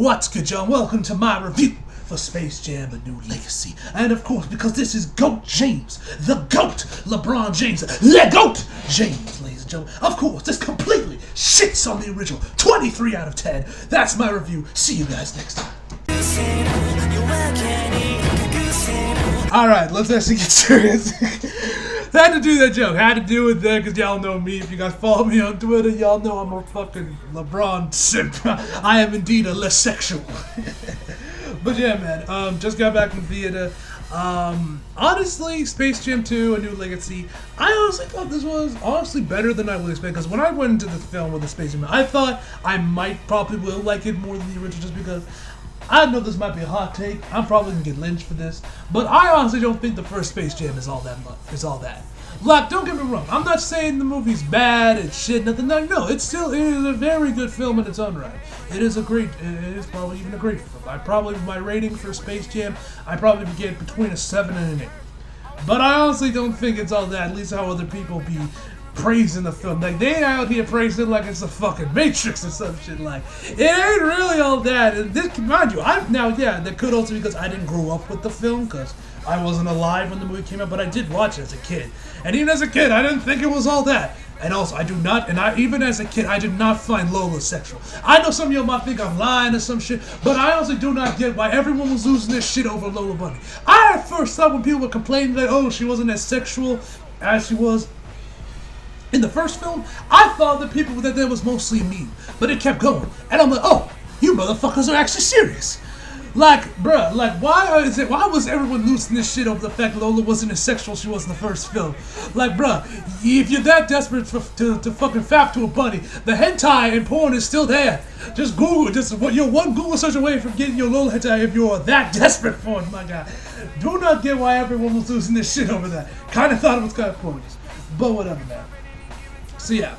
What's good, y'all? Welcome to my review for Space Jam: A New Legacy. And of course, because this is GOAT James, the GOAT, LeBron James, Le GOAT James, ladies and gentlemen. Of course, this completely shits on the original. 23 out of 10. That's my review. See you guys next time. Alright, let's actually get serious. Had to do that joke. Had to do it there because y'all know me. If you guys follow me on Twitter, y'all know I'm a fucking LeBron simp. I am indeed a less sexual. But yeah, man. Just got back from theater. Honestly, Space Jam 2: A New Legacy. I honestly thought this was honestly better than I would expect. Because when I went into the film with the Space Jam, I thought I probably will like it more than the original, just because. I know this might be a hot take. I'm probably gonna get lynched for this, but I honestly don't think the first Space Jam is all that much. Like, don't get me wrong. I'm not saying the movie's bad. It's shit. Nothing. No, it is a very good film in its own right. It is probably even a great film. My rating for Space Jam, I probably would get between a 7 and an 8. But I honestly don't think it's all that. At least how other people be praising the film. Like, they out here praising like it's a fucking Matrix or some shit. Like, it ain't really all that. And this, mind you, that could also be because I didn't grow up with the film, because I wasn't alive when the movie came out, but I did watch it as a kid. And even as a kid, I didn't think it was all that. And also, even as a kid, I did not find Lola sexual. I know some of y'all might think I'm lying or some shit, but I honestly do not get why everyone was losing their shit over Lola Bunny. I at first thought when people were complaining that, oh, she wasn't as sexual as she was in the first film, I thought that was mostly a meme, but it kept going, and I'm like, oh, you motherfuckers are actually serious. Like, bruh, like, why was everyone losing this shit over the fact Lola wasn't as sexual as she was in the first film? Like, bruh, if you're that desperate to fucking fap to a bunny, the hentai and porn is still there. Just Google it. You're one Google search away from getting your Lola hentai if you're that desperate for it, my guy. Do not get why everyone was losing this shit over that. Kinda thought it was kind of pointless, but whatever, man. So yeah,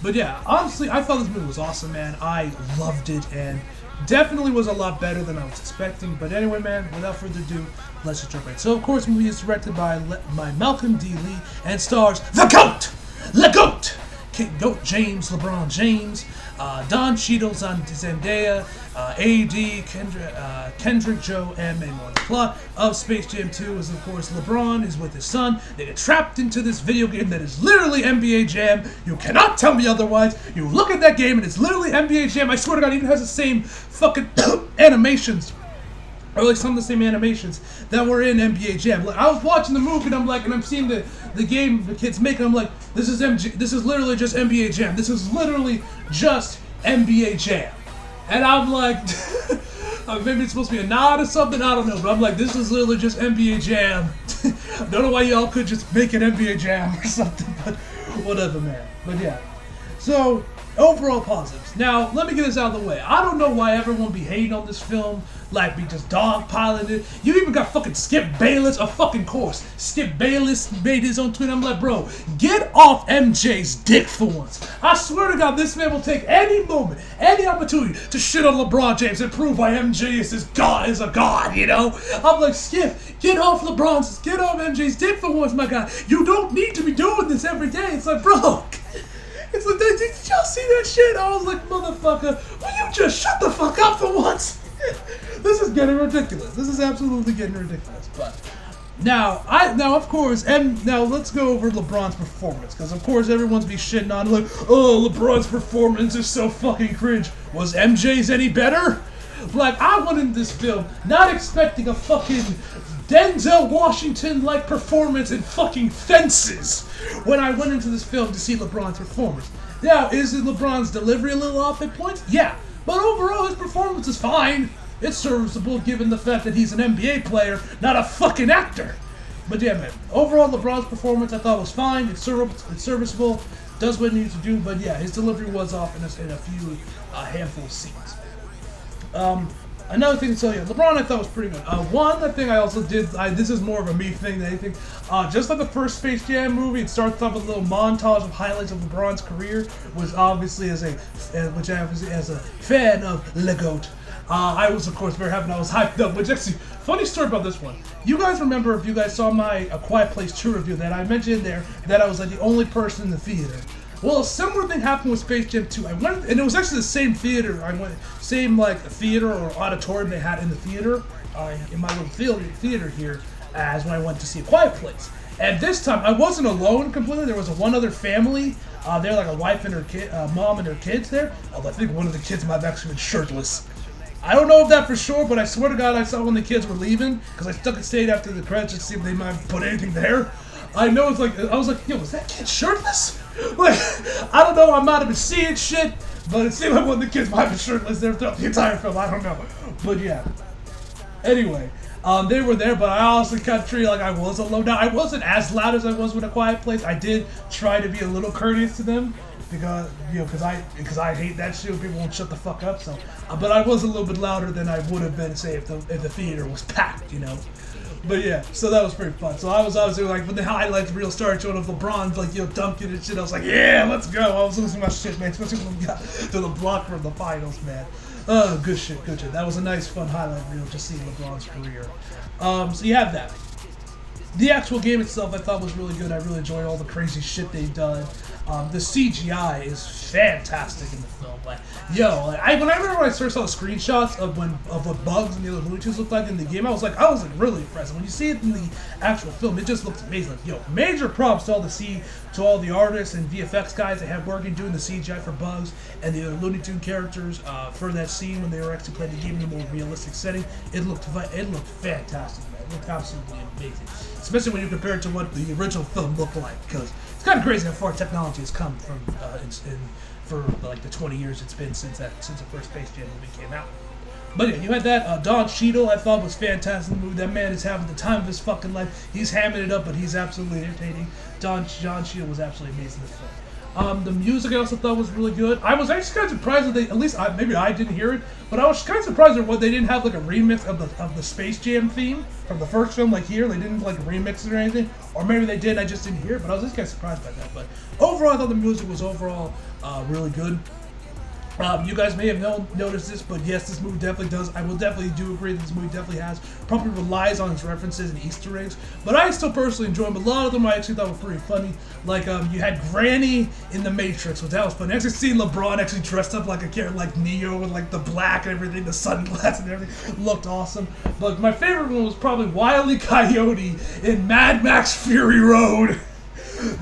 but yeah, honestly, I thought this movie was awesome, man. I loved it, and definitely was a lot better than I was expecting. But anyway, man, without further ado, let's just jump right. So of course, the movie is directed by Malcolm D. Lee and stars the GOAT, Le GOAT, GOAT James, LeBron James, Don Cheadle, Zendaya, A.D., Kendrick Joe, and many more. The plot of Space Jam 2 is, of course, LeBron is with his son. They get trapped into this video game that is literally NBA Jam. You cannot tell me otherwise. You look at that game and it's literally NBA Jam. I swear to God, it even has the same fucking animations. Or like some of the same animations that were in NBA Jam. Like, I was watching the movie and I'm seeing the game the kids make, and I'm like, this is literally just NBA Jam. This is literally just NBA Jam. And I'm like, maybe it's supposed to be a nod or something, I don't know, but I'm like, this is literally just NBA Jam. Don't know why y'all could just make an NBA Jam or something, but whatever, man. But yeah. So, overall positives. Now, let me get this out of the way. I don't know why everyone be hating on this film, like be just dogpiling it. You even got fucking Skip Bayless, a fucking course. Skip Bayless made his own tweet. I'm like, bro, get off MJ's dick for once. I swear to God, this man will take any moment, any opportunity to shit on LeBron James and prove why MJ is a god, you know? I'm like, Skip, get off MJ's dick for once, my guy. You don't need to be doing this every day. It's like, bro. It's like, did y'all see that shit? I was like, motherfucker, will you just shut the fuck up for once? This is getting ridiculous. This is absolutely getting ridiculous. But now of course, and now let's go over LeBron's performance, because of course everyone's be shitting on like, oh, LeBron's performance is so fucking cringe. Was MJ's any better? Like, I went in this film not expecting a fucking Denzel Washington-like performance in fucking Fences when I went into this film to see LeBron's performance. Now, is it LeBron's delivery a little off at points? Yeah. But overall, his performance is fine. It's serviceable given the fact that he's an NBA player, not a fucking actor. But yeah, man. Overall, LeBron's performance I thought was fine. It's serviceable. Does what it needs to do. But yeah, his delivery was off in a few handful of scenes. Another thing to tell you, LeBron I thought was pretty good. One thing I also did, this is more of a me thing than anything, just like the first Space Jam movie, it starts off with a little montage of highlights of LeBron's career, which obviously as a fan of Le GOAT, I was of course very happy and I was hyped up, which actually, funny story about this one. You guys remember, if you guys saw my A Quiet Place 2 review, that I mentioned in there that I was like the only person in the theater Well, a similar thing happened with Space Jam 2. I went, and it was actually the same theater. I went, same like theater or auditorium they had in the theater, in my little theater here, as when I went to see A Quiet Place. And this time, I wasn't alone completely. There was one other family. They're like a wife and her kid, mom and her kids there. Although I think one of the kids might have actually been shirtless. I don't know if that for sure, but I swear to God, I saw when the kids were leaving because I stuck and stayed after the credits to see if they might have put anything there. I know it's like I was like, yo, was that kid shirtless? Like, I don't know. I might have been seeing shit, but it seemed like one of the kids might have been shirtless there throughout the entire film. I don't know, but yeah. Anyway. They were there, but I honestly kind of treated like I was alone. Now, I wasn't as loud as I was with A Quiet Place. I did try to be a little courteous to them because, you know, because I hate that shit when people won't shut the fuck up. So, but I was a little bit louder than I would have been, say, if the theater was packed, you know. But yeah, so that was pretty fun. So I was obviously like, when the highlights reel started showing of LeBron, like, you know, dunking and shit, I was like, yeah, let's go. I was losing my shit, man, especially when we got to the block from the finals, man. Oh, good shit, good shit. That was a nice, fun highlight reel, just seeing LeBron's career. So you have that. The actual game itself, I thought was really good. I really enjoyed all the crazy shit they've done. The CGI is fantastic in the film. Like, yo, like I remember when I first saw the screenshots of what Bugs and the other Looney Tunes looked like in the game, I was like really impressed. When you see it in the actual film, it just looks amazing. Like, yo, major props to all the artists and VFX guys that had working doing the CGI for Bugs and the other Looney Tune characters for that scene when they were actually playing the game in a more realistic setting. It looked fantastic, man. It looked absolutely amazing, especially when you compare it to what the original film looked like, because it's kind of crazy how far technology has come from for like the 20 years it's been since the first Space Jam movie came out. But yeah, you had that. Don Cheadle, I thought was fantastic in the movie. That man is having the time of his fucking life. He's hamming it up, but he's absolutely entertaining. Don Cheadle was absolutely amazing in this film. The music I also thought was really good. I was actually kind of surprised that they, at least maybe I didn't hear it, but I was kind of surprised that they didn't have like a remix of the Space Jam theme from the first film like here. They didn't like remix it or anything, or maybe they did. I just didn't hear it, but I was just kind of surprised by that. But overall, I thought the music was overall really good. You guys may have noticed this, but yes, this movie definitely does. I will definitely do agree that this movie definitely probably relies on its references and Easter eggs. But I still personally enjoy them. A lot of them I actually thought were pretty funny. Like you had Granny in The Matrix, which that was funny. Actually seeing LeBron actually dressed up like a character like Neo with like the black and everything, the sunglasses and everything, looked awesome. But my favorite one was probably Wile E. Coyote in Mad Max Fury Road.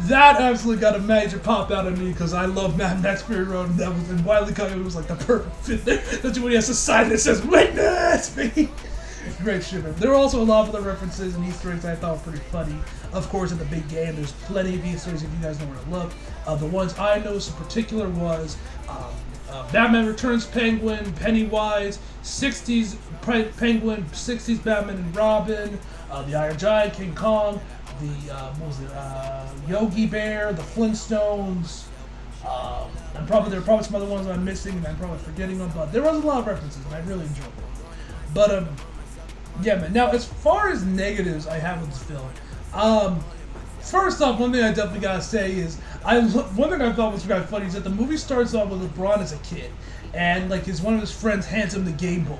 That absolutely got a major pop out of me because I love Mad Max Fury Road, and Wile E. Coyote was like the perfect fit there. That's when he has a sign that says "Witness me." Great shit, man. There were also a lot of other references and Easter eggs I thought were pretty funny. Of course, in the big game, there's plenty of Easter eggs if you guys know where to look. The ones I noticed in particular was Batman Returns Penguin, Pennywise, 60s Penguin, 60s Batman and Robin, the Iron Giant, King Kong, Yogi Bear, the Flintstones. There are probably some other ones I'm missing and I'm probably forgetting them, but there was a lot of references and I really enjoyed it. But yeah, man. Now, as far as negatives I have with this film, first off, one thing I definitely gotta say is one thing I thought was kind of funny is that the movie starts off with LeBron as a kid, and like one of his friends hands him the Game Boy.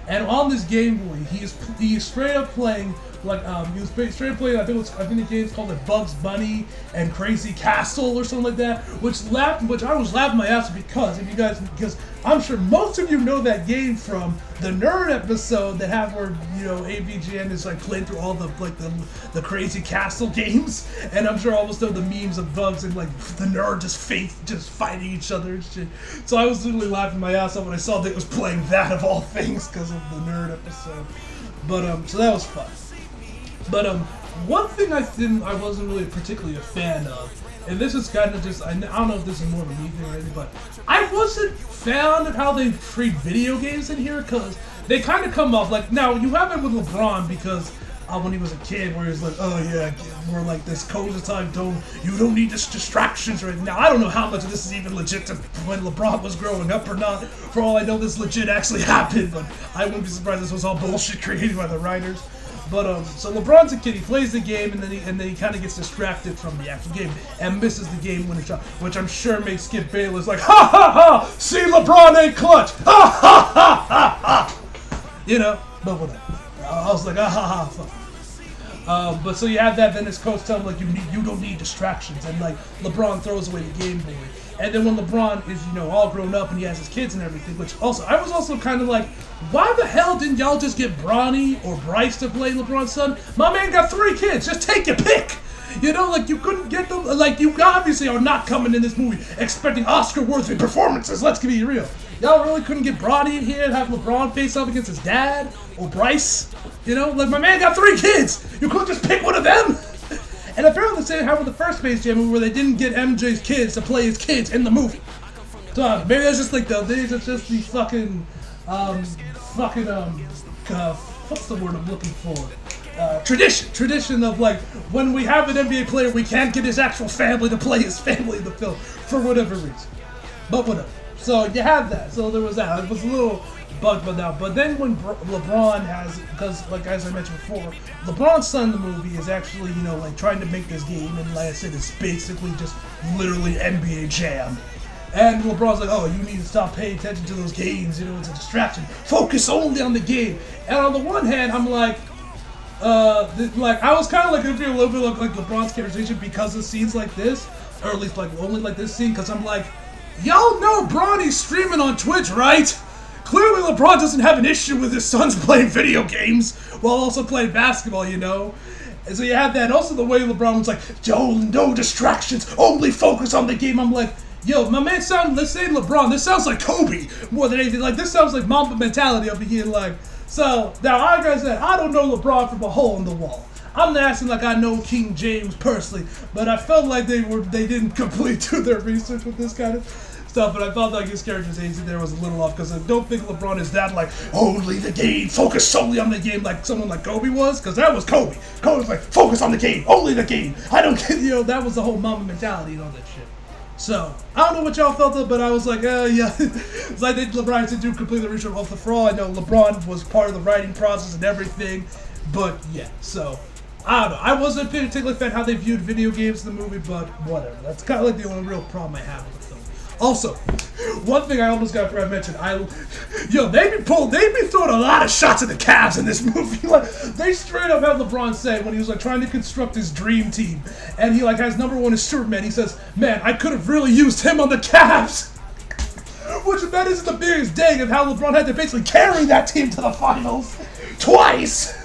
And on this Game Boy, he is straight up playing like he was straight up playing. I think the game's called like Bugs Bunny and Crazy Castle or something like that. Which I was laughing my ass because I'm sure most of you know that game from the Nerd episode that have where AVGN is like playing through all the Crazy Castle games, and I'm sure almost know the memes of Bugs and like the Nerd just fighting each other and shit. So I was literally laughing my ass off when I saw that it was playing that of all things because of the Nerd episode. But so that was fun. But one thing I wasn't really particularly a fan of, and this is kind of just, I don't know if this is more of a me thing or anything, but I wasn't fan of how they treat video games in here, because they kind of come off like, now you have it with LeBron because when he was a kid where he's like, oh yeah, we're like this cozy time, you don't need this distractions right now. I don't know how much of this is even legit to when LeBron was growing up or not. For all I know, this legit actually happened, but I wouldn't be surprised this was all bullshit created by the writers. But so LeBron's a kid. He plays the game, and then he kind of gets distracted from the actual game and misses the game-winning shot, which I'm sure makes Skip Bayless like, ha ha ha! See, LeBron ain't clutch! Ha ha ha ha ha! But whatever. I was like, ah ha ha. Fuck. But so you have that, then his coach tells him like you don't need distractions, and like LeBron throws away the Game Boy. And then when LeBron is, you know, all grown up and he has his kids and everything, which also, I was also kind of like, why the hell didn't y'all just get Bronny or Bryce to play LeBron's son? My man got 3 kids, just take your pick! You know, like, you couldn't get them, like, you obviously are not coming in this movie expecting Oscar-worthy performances, let's be real. Y'all really couldn't get Bronny in here and have LeBron face off against his dad or Bryce? You know, like, my man got 3 kids! You couldn't just pick one of them? And apparently the same happened with the first Space Jam movie where they didn't get MJ's kids to play his kids in the movie. So maybe that's just like these are just the fucking, what's the word I'm looking for? Tradition of like, when we have an NBA player, we can't get his actual family to play his family in the film for whatever reason. But whatever. So you have that. So there was that. It was a little bugged by that. But then when LeBron has, because like as I mentioned before, LeBron's son in the movie is actually, you know, like trying to make this game, and like I said, it's basically just literally NBA Jam. And LeBron's like, oh, you need to stop paying attention to those games, you know, it's a distraction. Focus only on the game. And on the one hand, I'm like, I was kind of like, a little bit like LeBron's characterization because of scenes like this, or at least like only like this scene, because I'm like, y'all know Bronny's streaming on Twitch, right? Clearly LeBron doesn't have an issue with his sons playing video games while also playing basketball, you know? And so you have that. And also the way LeBron was like, no distractions, only focus on the game. I'm like, yo, my man let's say LeBron, this sounds like Kobe more than anything. Like, this sounds like Mamba mentality up here, like. So, now, like I said, I don't know LeBron from a hole in the wall. I'm not acting like I know King James personally, but I felt like they didn't completely do their research with this kind of stuff, but I felt like his characterization there was a little off, because I don't think LeBron is that like, only the game, focus solely on the game, like someone like Kobe was, because that was Kobe. Kobe was like, focus on the game, only the game. I don't get, you know, that was the whole Mamba mentality and all that shit. So, I don't know what y'all felt of, but I was like, yeah. So I think LeBron didn't do completely research off the fraud. I know LeBron was part of the writing process and everything, but yeah, so, I don't know. I wasn't a particular fan how they viewed video games in the movie, but whatever. That's kind of like the only real problem I have with the film. Also, one thing I almost got to mention, they be throwing a lot of shots at the Cavs in this movie. Like, they straight up had LeBron say when he was like trying to construct his dream team, and he like has #1 as Superman. He says, "Man, I could have really used him on the Cavs." Which that is the biggest dig of how LeBron had to basically carry that team to the finals twice.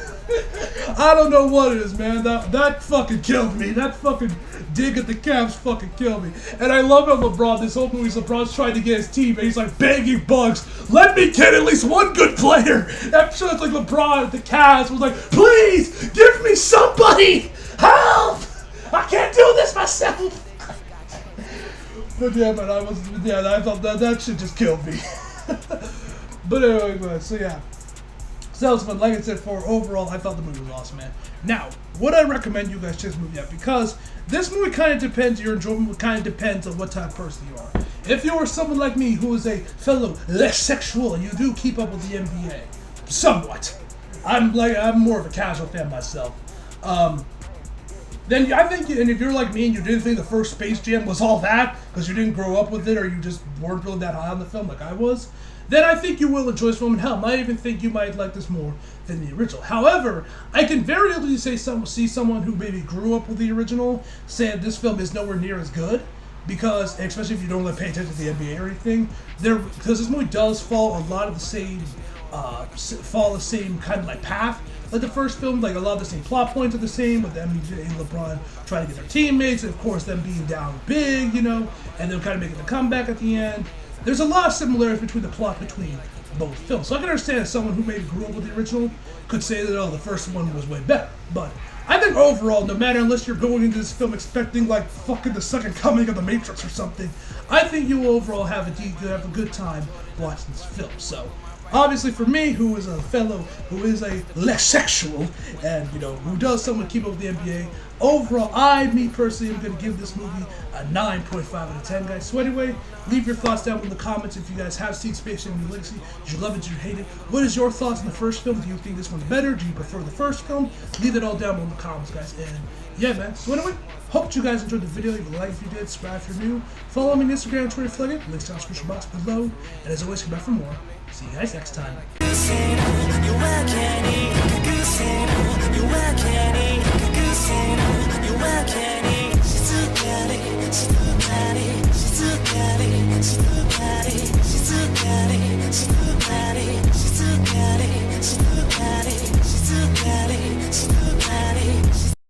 I don't know what it is, man. That fucking killed me. That fucking dig at the Cavs fucking killed me. And I love how LeBron, this whole movie, LeBron's trying to get his team, and he's like begging Bugs, let me get at least one good player. I'm sure it's like LeBron at the Cavs was like, please, give me somebody. Help! I can't do this myself. But yeah, man, I thought that shit just killed me. But anyway, so yeah. So that was fun. Like I said, for overall, I thought the movie was awesome, man. Now, would I recommend you guys check this movie out? Because this movie kind of depends, your enjoyment kind of depends on what type of person you are. If you are someone like me who is a fellow less sexual and you do keep up with the NBA, somewhat. I'm more of a casual fan myself. Then I think, and if you're like me and you didn't think the first Space Jam was all that, because you didn't grow up with it or you just weren't really that high on the film like I was, then I think you will enjoy this film, and hell, I even think you might like this more than the original. However, I can very easily see someone who maybe grew up with the original saying this film is nowhere near as good, because, especially if you don't pay attention to the NBA or anything, because this movie does follow a lot of the same, kind of like path. Like the first film, like a lot of the same plot points are the same, with them and LeBron trying to get their teammates, and of course them being down big, you know, and them kind of making the comeback at the end. There's a lot of similarities between the plot between both films. So I can understand if someone who maybe grew up with the original could say that, oh, the first one was way better. But I think overall, no matter, unless you're going into this film expecting like fucking the second coming of the Matrix or something, I think you will overall have a good time watching this film. So obviously for me, who is a fellow who is a less sexual and, you know, who does somewhat keep up with the NBA, overall, me personally, am going to give this movie a 9.5 out of 10, guys. So anyway, leave your thoughts down in the comments if you guys have seen Space Jam: New Legacy. Did you love it? Did you hate it? What is your thoughts on the first film? Do you think this one's better? Do you prefer the first film? Leave it all down in the comments, guys. And yeah, man. So anyway, hope you guys enjoyed the video. Leave a like if you did. Subscribe if you're new. Follow me on Instagram, Twitter, Flickr. Links down in the description box below. And as always, come back for more. See you guys next time. It's